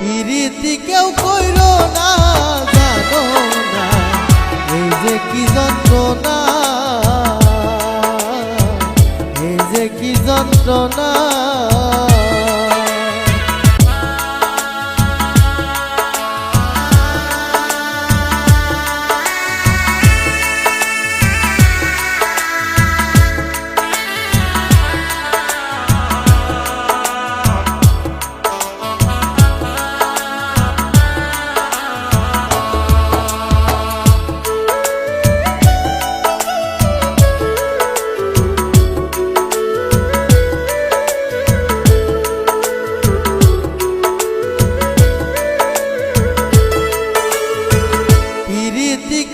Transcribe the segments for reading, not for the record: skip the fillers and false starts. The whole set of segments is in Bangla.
পিরিতি কেউ কইরো না, জানো না এই যে কি যন্ত্রণা, এই যে কি যন্ত্রণা।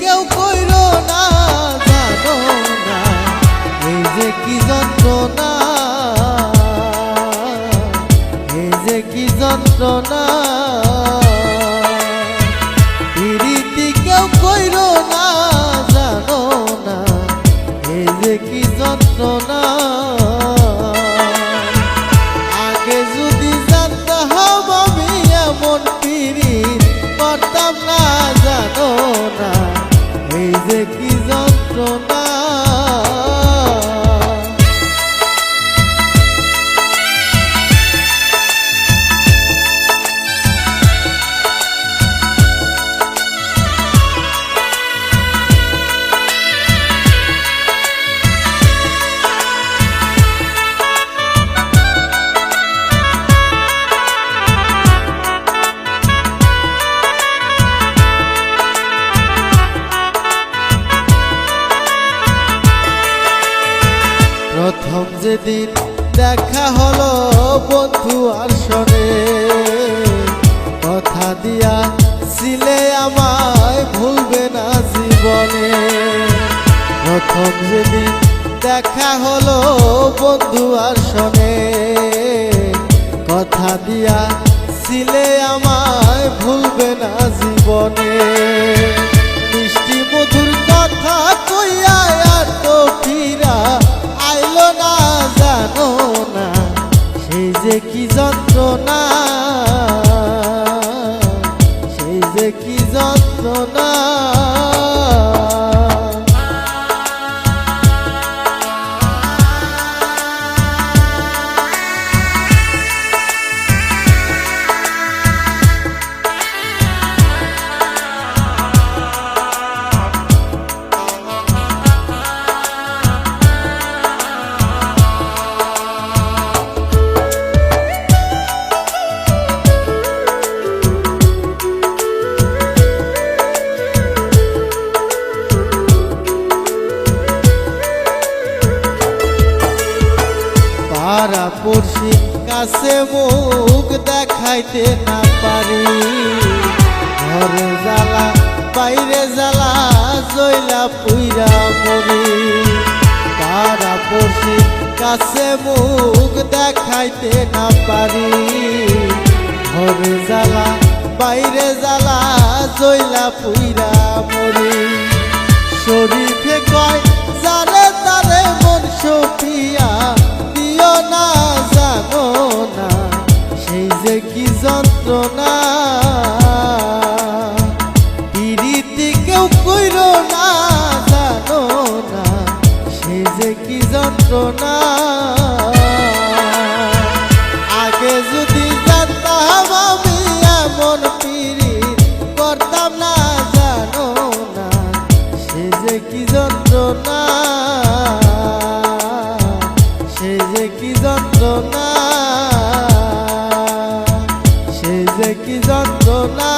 কেউ কইরো না, জানো না এই যে কি যন্ত্রণা, এই যে কি যন্ত্রণা। পিরিতি কেউ কইরো না, জানো না এই যে কি যন্ত্রণা। আগে যদি জানতাম আমি এমন পিরিত করতাম না, জানো না এই যে কি যন্ত্রণা। প্রথম যেদিন দেখা হলো বন্ধু আর শোনে, কথা দিয়া ছিলে আমায় ভুলবে না জীবনে। প্রথম যেদিন দেখা হলো বন্ধু আর শোনে, কথা দিয়া ছিলে আমায় ভুলবে না জীবনে। মিষ্টি মধুর কথা কইয়া আর তো ফিরা আইলো না, জানো না সেই যে কি যন্ত্রণা, সেই যে কি যন্ত্রণা। পাড়া পড়শি কাছে মুখ দেখাইতে না পারি, ঘরে জ্বালা বাইরে জ্বালা জইলা পুইরা মরি। পাড়া পড়শি কাছে মুখ দেখাইতে না পারি, ঘরে জ্বালা বাইরে জ্বালা জইলা পুইরা মরি। শরীফে কয় যারে তারে মন সপিয়া দিও না, জানো না সেই যে কি যন্ত্রণা। পিরিতি কেউ কইরো না, জানো না সেই যে কি যন্ত্রণা। আগে যদি জানতাম আমি এমন পিরিত করতাম না, জানো না সেই যে কি যন্ত্রণা, সেই যে কি যন্ত্রণা, সেই যে কি যন্ত্রণা।